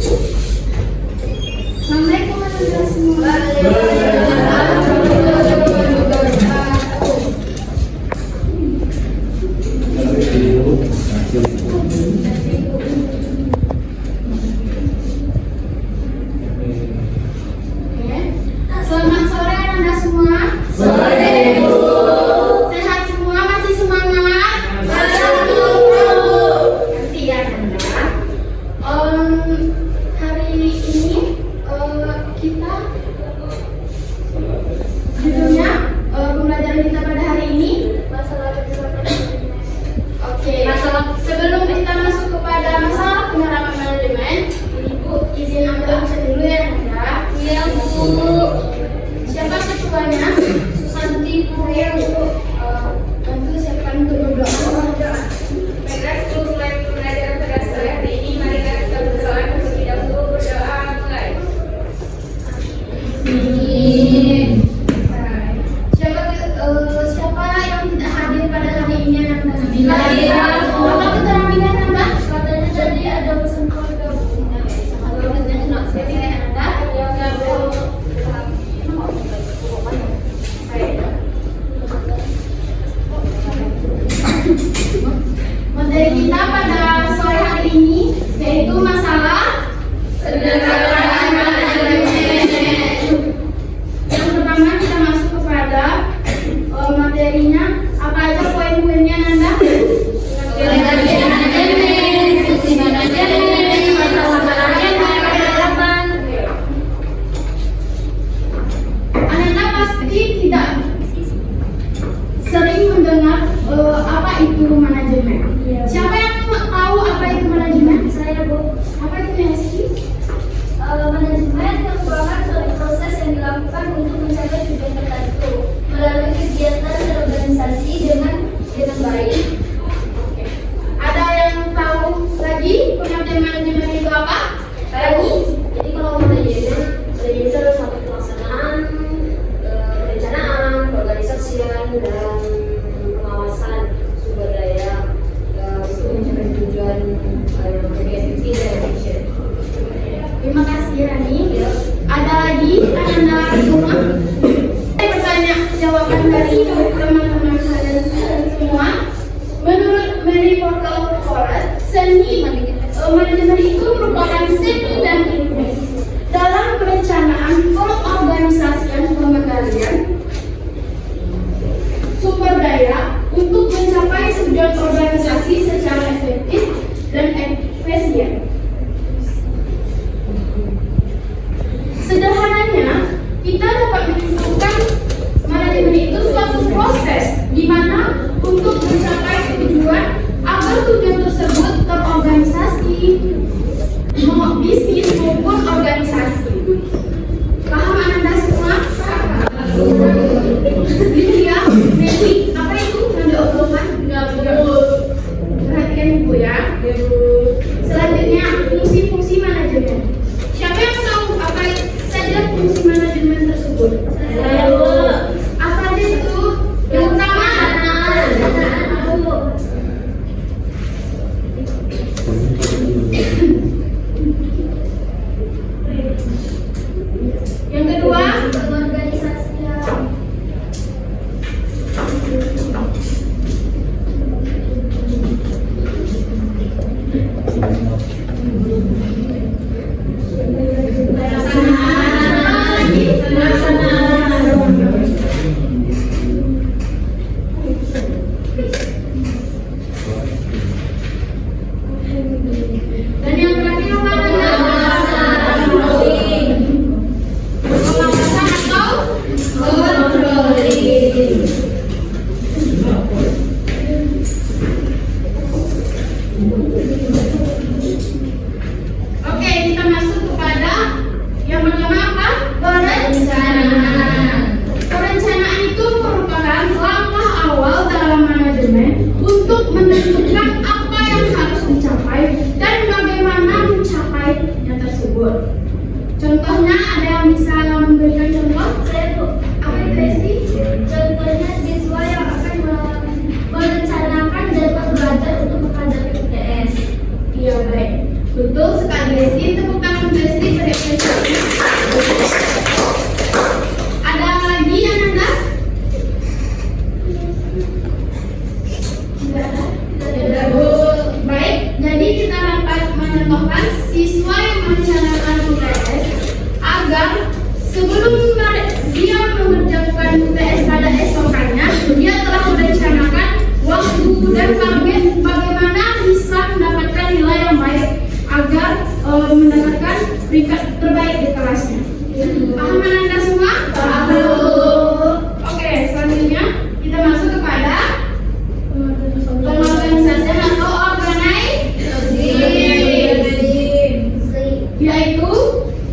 Assalamualaikum warahmatullahi Selamat sore anak-anak semua. Sore, Ibu. Sehat semua, masih semangat? Nanti ya anak. Hari ini kita judulnya pembelajaran kita pada hari ini masalah penerapan. Oke. Sebelum kita masuk kepada masalah penerapan manajemen, Ibu izin ambil absen dulu ya anak. Iya Bu. Siapa ketuanya? Susanti Bu ya Bu. Bantu siapkan untuk berdoa. Baiklah, sebelum mulai pembelajaran pada sore hari ini, mari kita berdoa terlebih dahulu. Berdoa mulai. Siapa yang tidak hadir pada hari ini anak-anak? Hadir. Bapak keterampilan anak? Katanya tadi ada pesan keluarga Bu. Kalau kita tidak selesai anak, ya Bu. Materi kita pada sore hari ini yaitu masalah penerapan manajemen. Yang pertama kita masuk kepada materinya. Apa aja poin-poinnya Nanda? Fungsi manajemen, masalah manajemen, penerapan. Anda pasti tidak sering mendengar apa itu manajemen. Siapa yang tahu apa itu manajemen? Saya Bu. Apa itu Messi? Manajemen merupakan suatu proses yang dilakukan untuk mencapai tujuan tertentu melalui kegiatan berorganisasi dengan baik. Oke. Ada yang tahu lagi pengertian manajemen itu apa? Lagi? Jadi kalau manajemen itu adalah suatu pelaksanaan, perencanaan, organisasian dan pengawasan sumber daya untuk mencapai tujuan yang lebih efektif dan efisien. Terima kasih Rani. Ada lagi anak-anak semua? Saya bertanya jawaban dari teman-teman kalian semua. Menurut Mary Portal Forest, seni manajemen itu merupakan seni dan ilmu dalam perencanaan, pengorganisasian, pengendalian sumber daya untuk mencapai tujuan organisasi secara efektif dan efisien. Sederhananya, kita dapat menentukan manajemen itu suatu proses di mana untuk mencapai tujuan agar tujuan tersebut terorganisasi, merencanakan UTS agar sebelum dia mengerjakan UTS pada esokannya, dia telah merencanakan waktu dan target bagaimana bisa mendapatkan nilai yang baik agar mendapatkan peringkat terbaik di kelasnya. Paham Anda semua? Paham. Oke, selanjutnya kita masuk kepada pengorganisasian atau yaitu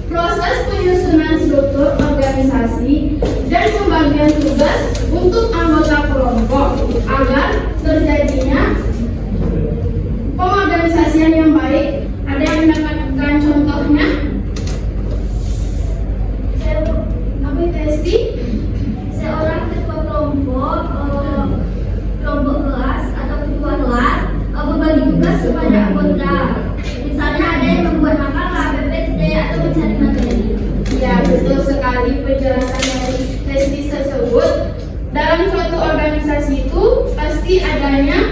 proses penyusunan struktur organisasi dan pembagian tugas untuk anggota kelompok agar terjadinya pengorganisasian yang baik. Ada yang mendapatkan contohnya? Apa itu Esti? Seorang ketua kelompok, kelompok kelas atau ketua kelas membagi tugas kepada anggota. Misalnya ada yang membuat makalah, PPT atau mencari materi. Ya, betul sekali penjelasan dari Esti tersebut. Dalam suatu organisasi itu pasti adanya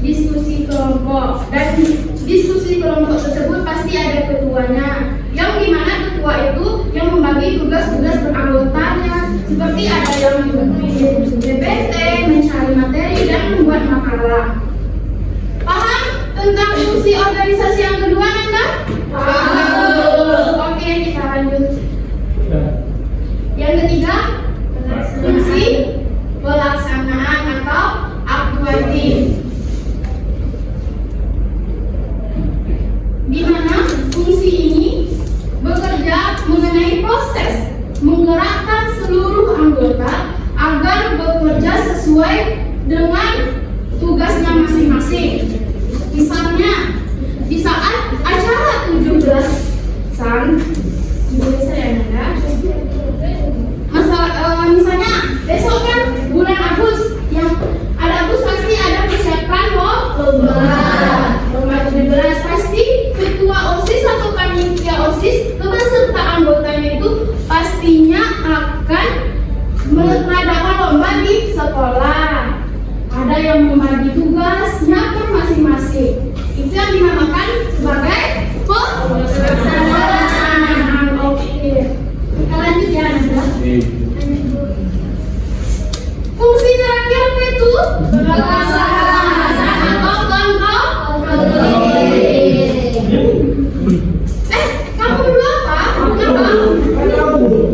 diskusi kelompok, dan diskusi kelompok tersebut pasti ada ketuanya, yang dimana ketua itu yang membagi tugas-tugas beranggotanya, seperti ada yang bikin PPT, mencari materi, dan membuat makalah. Paham tentang fungsi organisasi yang kedua, Nanda? Oke, kita lanjut. Yang ketiga, fungsi pelaksanaan atau aktuatif, di mana fungsi ini bekerja mengenai proses menggerakkan seluruh anggota agar bekerja sesuai dengan tugasnya masing-masing. Misalnya di saat acara 17-an, misalnya besok kan bulan Agustus, yang ada Agustus pasti ada persiapan lomba 17, pasti ketua OSIS atau panitia OSIS beserta anggotanya itu pastinya akan mengadakan lomba di sekolah. Ada yang membagi tugasnya per masing-masing. Itu yang dinamakan sebagai pelaksanaan. Oke. Kita lanjut ya, Nanda. Fungsi terakhir apa itu? Pelaksanaan atau kontrol. Kamu berdua apa? Kenapa?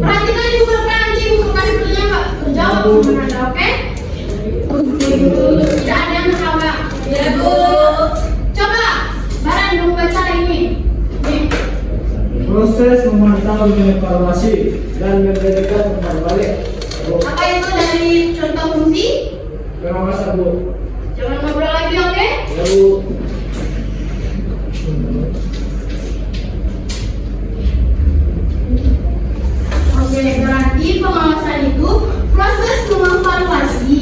Perhatikan ibu berperan, ibu kasih pertanyaan, terjawab sama Nanda, oke? Tidak ada yang terjawab. Ya, Bu. Coba, Baran membaca ini. Proses memantau, mengevaluasi, dan memberikan umpan balik. Apa itu dari contoh fungsi? Pengawasan, Bu. Jangan ngobrol lagi, oke? Ya, Bu. Oke, berarti pengawasan itu proses mengevaluasi,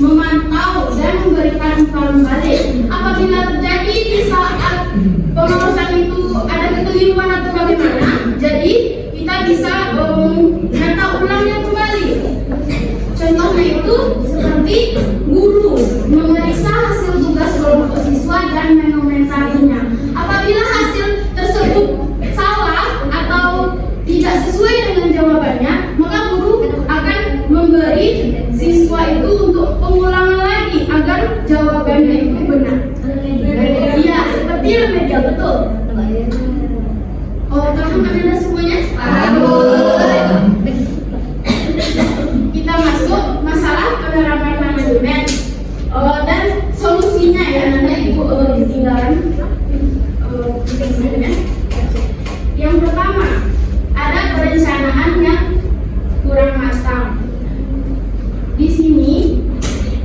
memantau, dan memberikan umpan balik. Apabila terjadi di saat pengawasan itu ada kekeliruan atau bagaimana, jadi kita bisa menata ulangnya kembali. Contohnya itu seperti guru memeriksa hasil tugas kelompok siswa dan mengomentarinya. Apabila hasil tersebut salah atau tidak sesuai dengan jawabannya, maka guru akan memberi siswa itu untuk pengulangan lagi agar jawabannya itu benar. Iya, seperti remedial, betul. Oh, paham Anda semuanya? Paham. Kita masuk masalah penerapan manajemen dan solusinya ya, Anda Ibu ketinggalan. Yang pertama, ada perencanaan yang kurang matang. Di sini,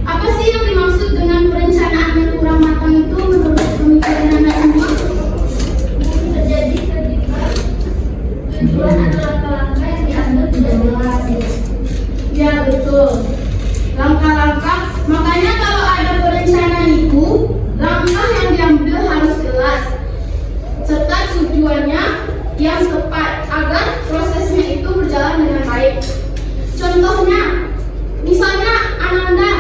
apa sih yang dimaksud dengan perencanaan yang kurang matang itu menurut pemikiran Anda semua? Terjadi ketika tujuan atau langkah-langkah yang diambil tidak jelas. Ya, betul. Langkah-langkah, makanya kalau ada perencanaan itu, langkah yang diambil harus jelas serta tujuannya yang tepat agar prosesnya itu berjalan dengan baik. Contohnya, misalnya Ananda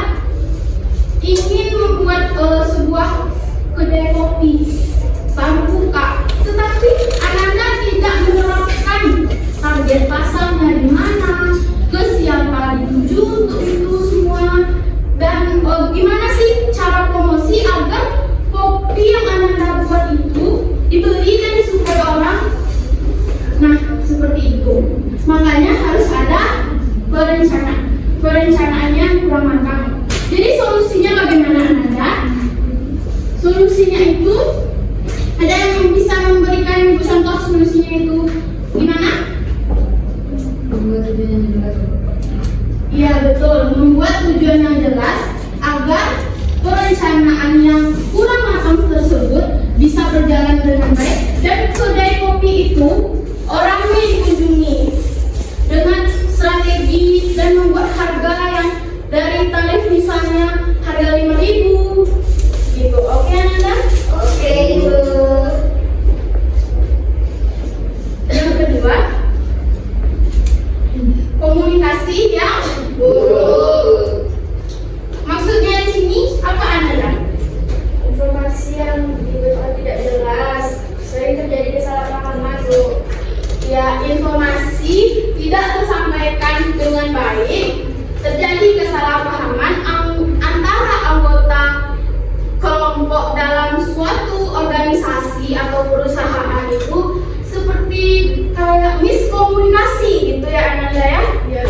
ingin membuat sebuah kedai kopi baru buka, tetapi Ananda perencanaannya kurang matang. Jadi solusinya bagaimana Ananda? Solusinya itu ada yang bisa memberikan contoh solusinya itu gimana? Membuat tujuan yang jelas. Iya betul, membuat tujuan yang jelas agar perencanaan yang kurang matang tersebut bisa berjalan dengan baik dan kedai kopi itu orangnya dikunjungi dengan strategi dan membuat harga yang dari tarif misalnya harga 5.000 gitu. Oke Ananda? Oke, Ibu. Yang kedua, komunikasi yang buruk. Maksudnya di sini apa Ananda? Informasi yang diberikan tidak jelas, sering terjadi kesalahpahaman, Bu. Ya, informasi tidak tersampaikan dengan baik, terjadi kesalahpahaman antara anggota kelompok dalam suatu organisasi atau perusahaan itu seperti kayak miskomunikasi gitu ya Ananda ya? Ya,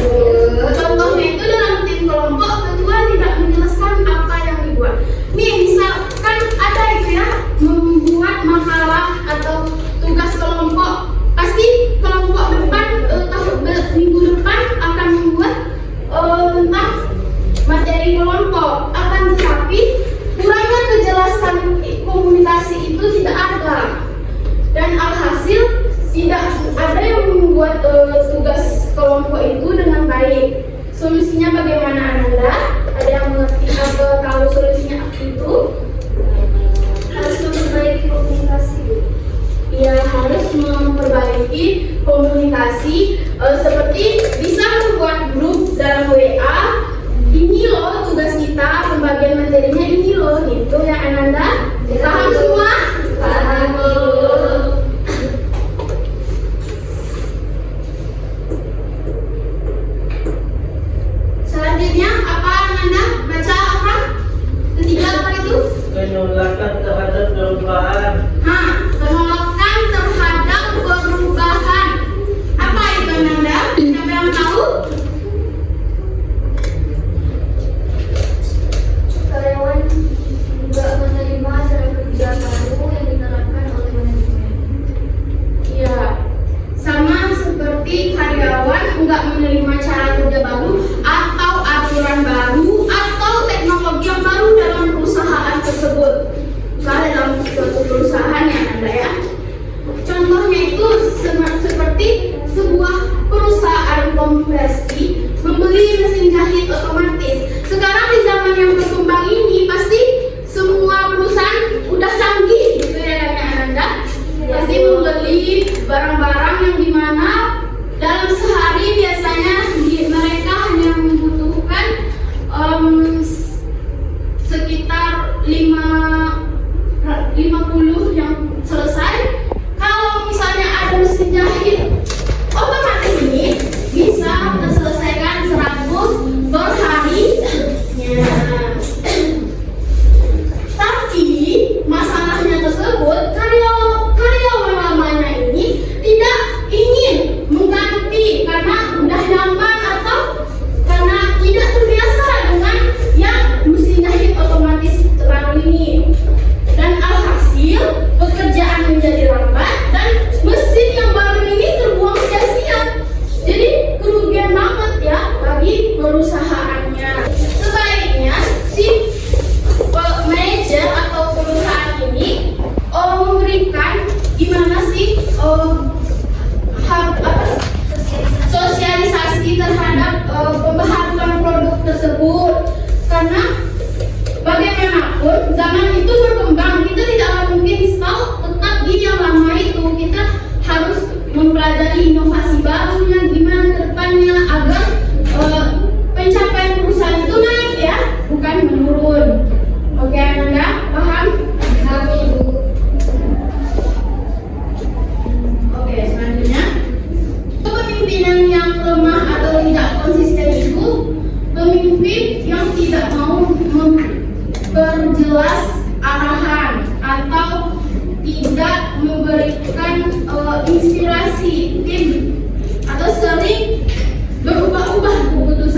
Contohnya itu dalam tim kelompok ketua tidak menjelaskan apa yang dibuat. Nih misalkan ada itu ya membuat makalah atau tugas kelompok, pasti kelompok depan minggu depan akan membuat tentang materi kelompok, akan tetapi kurangnya kejelasan komunikasi itu tidak ada dan alhasil tidak ada yang membuat tugas kelompok itu dengan baik. Solusinya bagaimana Ananda? Ada yang mengerti atau tahu solusinya itu? harus memperbaiki komunikasi, Bu. Ya harus memperbaiki komunikasi seperti bisa membuat grup dalam WA. Ini loh tugas kita, pembagian materinya ini loh gitu ya Ananda. Paham semua? Paham, Bu. Selanjutnya apa Ananda? Baca apa? Ketiga apa itu? Penolakan terhadap perubahan. Penolakan terhadap perubahan. Apa itu Ananda? Siapa yang tahu? Karyawan juga menerima cara kerja baru yang diterapkan oleh manajemen. Ya, sama seperti karyawan enggak menerima cara kerja baru atau aturan baru atau teknologi yang baru dalam perusahaan tersebut. Misalnya dalam suatu perusahaan ya Anda ya. Contohnya itu seperti sebuah perusahaan konversi membeli mesin jahit otomatis. Sekarang di zaman yang berkembang ini pasti semua perusahaan udah canggih gitu ya Anda. Pasti membeli barang-barang yang dimana dalam sehari biasanya mereka hanya membutuhkan sekitar 50 yang selesai. Kalau misalnya ada mesin jahit otomatis ini bisa terselesaikan 100 per hari. Tapi masalahnya tersebut karyawan lamanya ini tidak ingin mengganti karena udah nyaman atau karena tidak terbiasa dengan yang mesin jahit otomatis baru ini, dan alhasil pekerjaan menjadi lambat dan mesin yang baru ini terbuang sia-sia. Jadi kerugian banget ya bagi perusahaannya. Sebaiknya si manajer atau perusahaan ini memberikan gimana sih sosialisasi terhadap pembaharuan produk tersebut, karena bagaimanapun zaman itu berkembang, kita tidak mungkin stop tetap di yang lama itu. Kita harus mempelajari inovasi barunya gimana ke depannya agar pencapaian perusahaan itu naik ya, bukan menurun. Oke Ananda, paham? Paham, Ibu. Oke, selanjutnya kepemimpinan yang lemah atau tidak konsisten itu pemimpin yang tidak mau memperjelas arahan atau tidak memberikan inspirasi tim atau sering berubah-ubah keputusan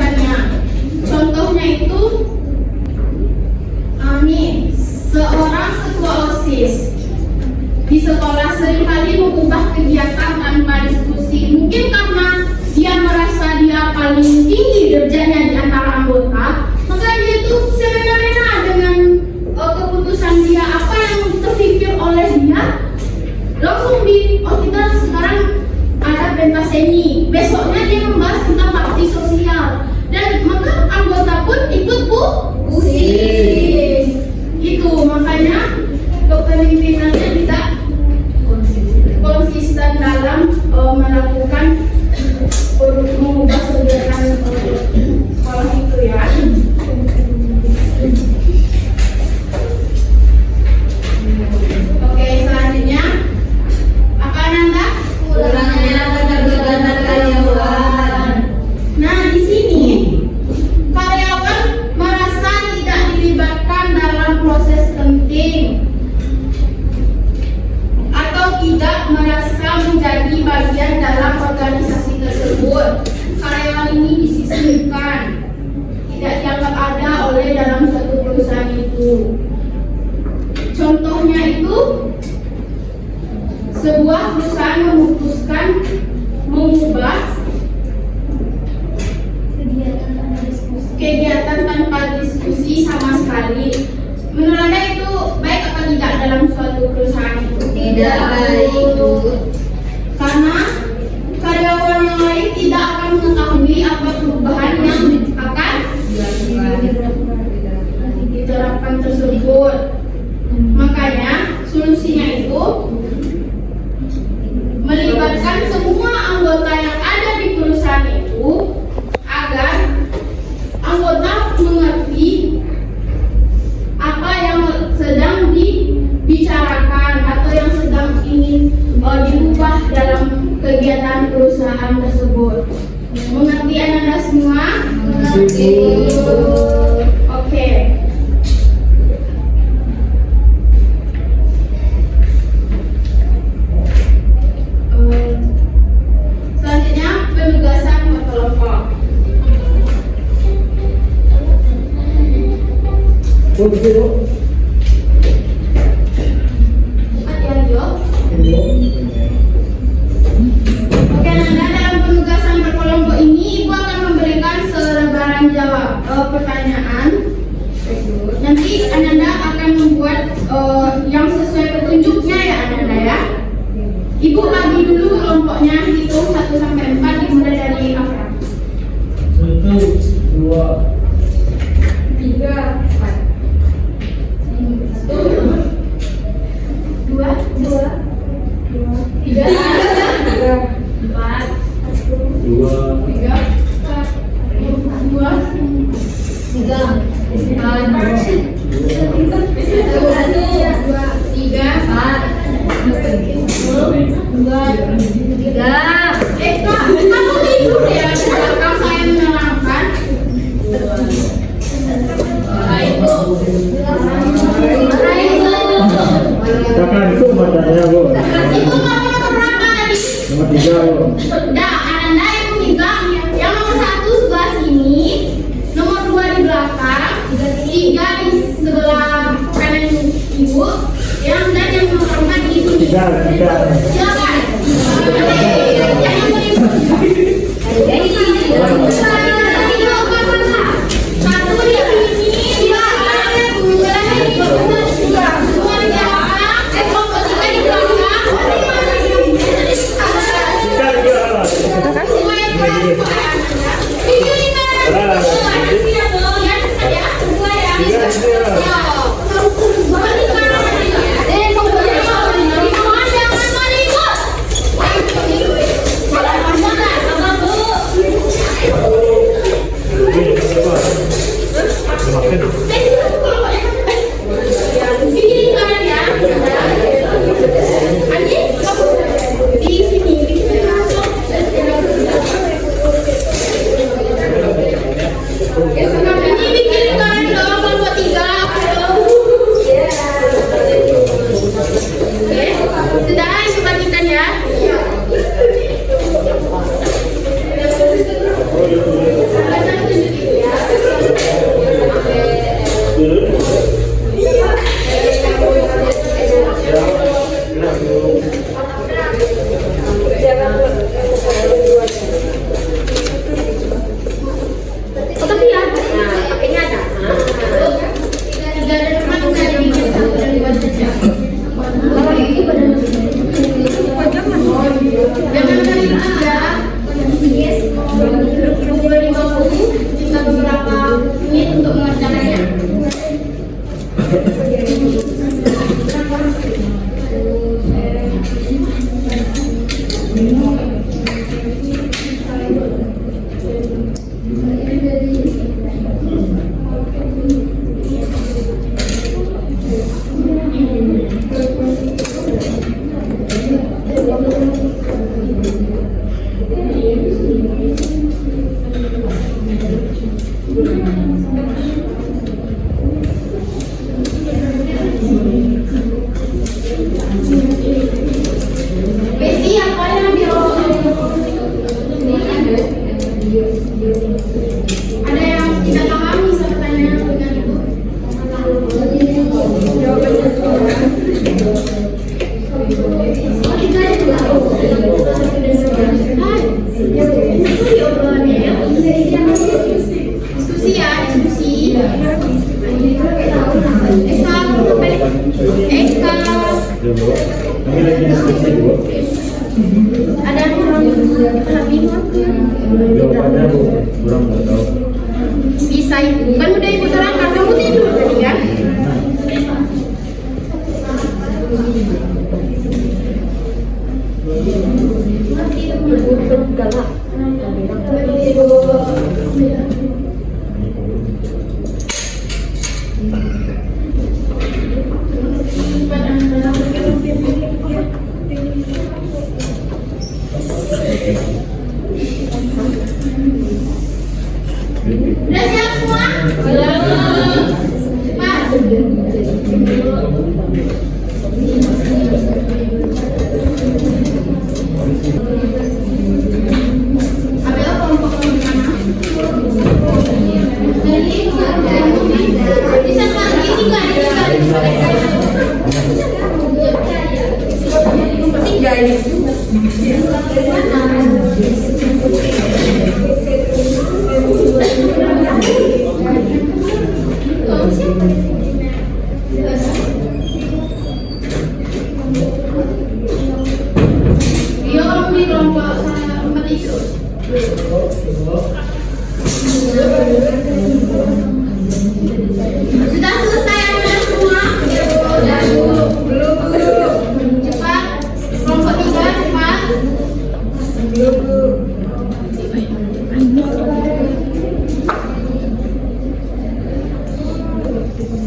seni. Besoknya dia membahas tentang bakti sosial. Dan maka anggota pun ikut pusing. Itu makanya kepemimpinannya tidak konsisten dalam melakukan mengubah kegiatan sekolah itu ya. Oke, selanjutnya apa Nanda? Kurangnya keterlibatan karyawan. Nah, di sini karyawan merasa tidak dilibatkan dalam proses penting atau tidak merasa menjadi bagian dalam organisasi tersebut. Karyawan ini disisihkan, tidak dianggap ada oleh dalam suatu perusahaan itu. Contohnya itu, sebuah perusahaan memutuskan mengubah kegiatan tanpa diskusi sama sekali. Menurut Anda itu baik apa tidak dalam suatu perusahaan itu? Tidak baik. Karena karyawan yang lain tidak akan mengetahui apa perubahan yang akan diterapkan tersebut. Makanya solusinya itu melibatkan semua anggota yang ada di perusahaan itu agar anggota mengerti apa yang sedang dibicarakan atau yang sedang ingin diubah dalam kegiatan perusahaan tersebut. Mengerti Anda semua? Mengerti. Oke. Selanjutnya penugasan berkelompok. Oke, Nanda, dalam penugasan berkelompok ini Ibu akan memberikan selebaran pertanyaan. Nanti Ananda akan membuat yang sesuai petunjuknya ya Ananda ya. Ibu bagi dulu kelompoknya, hitung 1 sampai 4 dimulai dari Afra. 1, 2, 3, 4. 2, 3, 4, 2, Kak, kamu tidur ya? Belakang saya menerangkan. Kakak itu matanya Bu. Itu nomor berapa tadi? Nomor 3 Bu. Nah, Ananda itu tiga. Yang nomor 1 sebelah sini, nomor 2 di belakang, 3 di sebelah kanan Ibu, dan yang nomor 4 di sini. 3. Silakan. Satu di sini, 2 Jangan Diskusi ya, diskusi. Eka. Ada yang kurang lebih Jawabannya Bu, kurang nggak tahu. bisa ibu. Kan udah ibu terangkan, kamu tidur tadi kan? Udah siap semua? Cepat. Abel kelompok kamu di mana? Bisa lagi tiga ini. Iya, kamu di kelompok saya 4 itu. Sudah selesai Anda semua? Belum. Cepat. Kelompok 3 cepat.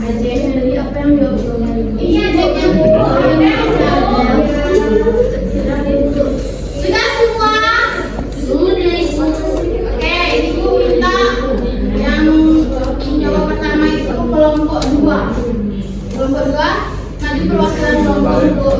Ajeng, jadi apa yang diomongin? Iya, ajengnya Bu. Sudah semua? Sudah. Oke, Ibu minta yang menjawab pertama itu kelompok 2. Kelompok 2 nanti perwakilan kelompok untuk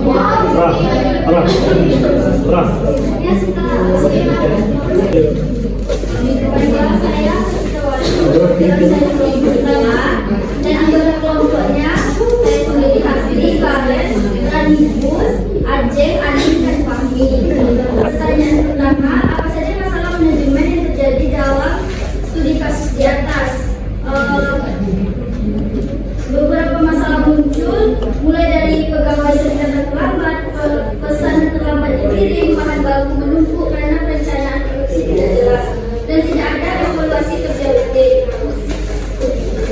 dan anggota kelompoknya saya sendiri Hasri, Karen, Ranibus, Ajeng, Anin, dan Fahmi. Pertanyaan pertama, apa saja masalah manajemen yang terjadi dalam studi kasus di atas? Beberapa masalah muncul, mulai dari pegawai sering datang terlambat, pesan terlambat dikirim, bahan baku menumpuk karena perencanaan produksi tidak jelas, dan tidak ada evaluasi kerja rutin.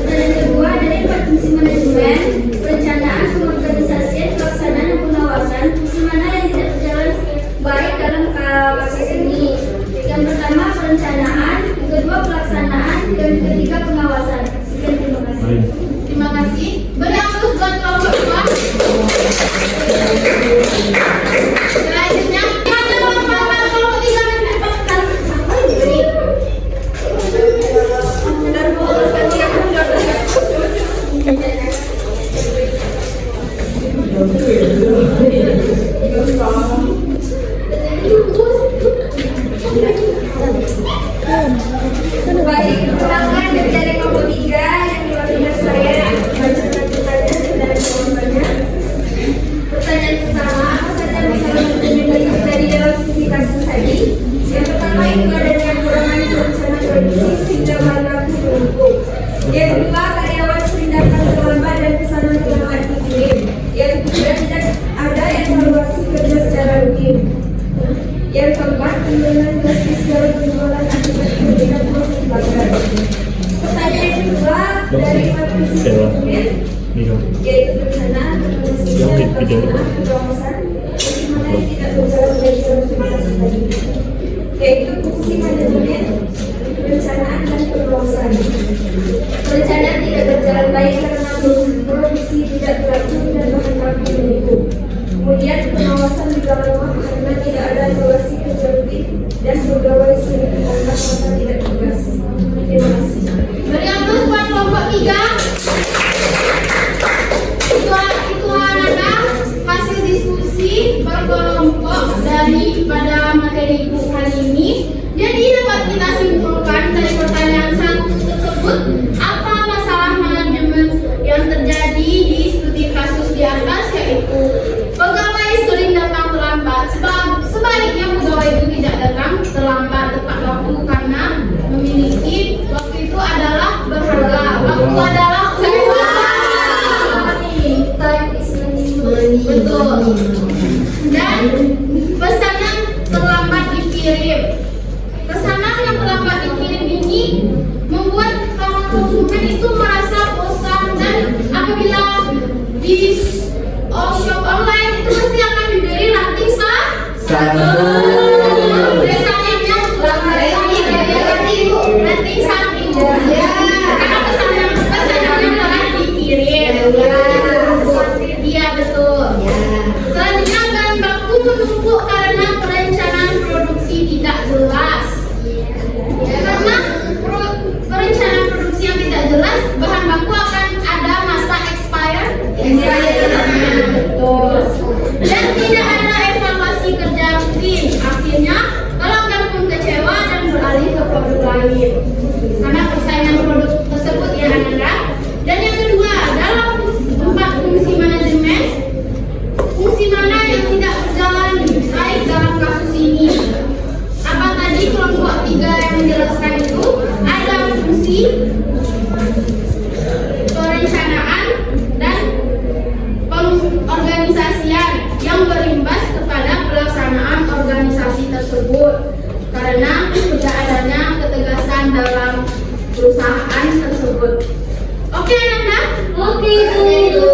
Pertanyaan kedua, dari 4 fungsi manajemen, perencanaan, pengorganisasian, pelaksanaan, dan pengawasan, fungsi mana yang tidak berjalan baik dalam kasus ini? Yang pertama perencanaan, yang kedua pelaksanaan, dan yang ketiga pengawasan. Sekian, terima kasih. Terima kasih. Beri aplaus buat kelompok 2. Selanjutnya ada kelompok 3 dan Baik, perkenalkan dari kelompok 3 yang diwakili saya. Pertanyaan pertama, apa saja masalah manajemen dari dalam studi kasus tadi? Yang pertama itu adanya kekurangan perencanaan produksi sehingga bahan baku menumpuk. Yang kedua, karyawan sering datang terlambat dan pesanan terlambat dikirim. Yang ketiga, tidak ada evaluasi kerja secara rutin. Yang keempat, penurunan basis dalam penjualan akibat perbedaan proses pelanggan. Pertanyaan kedua dari 4 fungsi manajemen, yaitu perencanaan, pengorganisasian, pelaksanaan, pengawasan, fungsi mana yang tidak berjalan baik dalam studi kasus tadi, yaitu fungsi manajemen, perencanaan, dan pengawasan. Perencanaan tidak berjalan baik karena produksi tidak teratur dan bahan baku menumpuk. Kemudian pengawasan juga lemah karena tidak ada evaluasi kerja rutin dan pegawai sering ditambah masa tidak tugas. Terima kasih. beri aplaus buat kelompok 3. Itu adalah hasil diskusi berkelompok daripada materi buku kali ini. Jadi dapat kita simpulkan dari dikirim. Pesanan yang terlambat dikirim ini membuat para konsumen itu merasa bosan, dan apabila di shop online itu pasti akan diberi rating Satu. biasanya rating 1 karena pesanannya telah dikirim. Iya betul. Selanjutnya bahan baku menumpuk karena perencanaan produksi tidak jelas. Karena perencanaan produksi yang tidak jelas, bahan baku akan ada masa expire. Betul. Dan tidak ada evaluasi kerja rutin. Akhirnya pelanggan pun kecewa dan beralih ke produk lain karena persaingan produk tersebut ya Ananda. Dan yang kedua, dalam 4 fungsi manajemen, fungsi mana yang tidak berjalan baik dalam kasus ini? Apa tadi kelompok 3 yang menjelaskan itu? Ada fungsi perencanaan dan pengorganisasian yang berimbas kepada pelaksanaan organisasi tersebut karena tidak adanya ketegasan dalam perusahaan tersebut. Oke Ananda? Oke, Bu.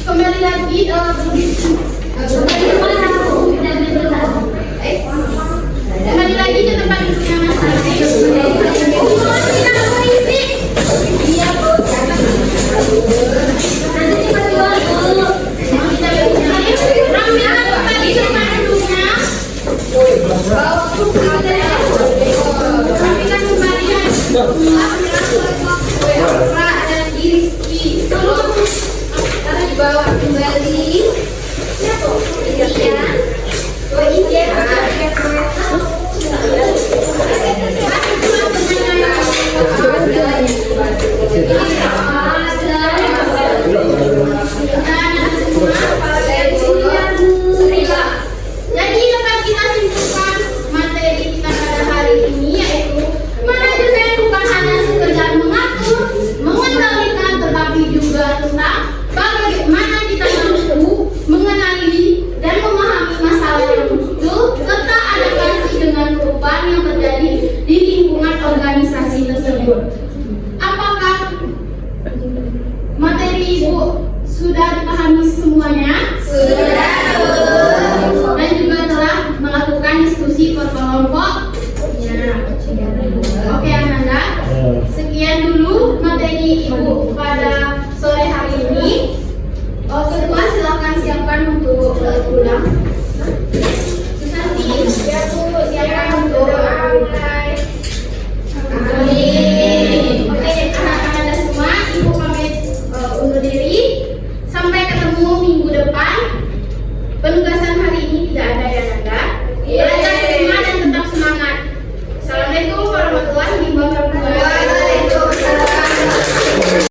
Kembali lagi kembali lagi ke tempat duduknya Mas Arfi. Kita mau isi. Iya Bu. Nanti cepat keluar, Bu. Kita isi. Ramaikan kembali ke tempat duduknya. Ramaikan kembali ya. Pak dan Rizky. Karena dibawa kembali. Siapa? Iya. Oh iya. Jadi dapat kita simpulkan materi kita pada hari ini, yaitu manajemen bukan hanya sekedar mengatur, mengendalikan, tetapi juga tentang bagaimana kita mampu mengenali dan memahami masalah yang muncul serta adaptasi dengan perubahan yang terjadi di lingkungan organisasi tersebut. Apakah materi Ibu sudah dipahami semuanya? Sudah. Dan juga telah melakukan diskusi per kelompok. Ya. Oke Ananda. Sekian dulu materi Ibu pada sore hari ini. Ketua silakan siapkan untuk pulang. Nanti ya Bu, siapkan untuk mulai. Amin. Oke, anak-anak Anda semua, Ibu pamit undur diri. Sampai ketemu minggu depan. Penugasan hari ini tidak ada ya Nanda.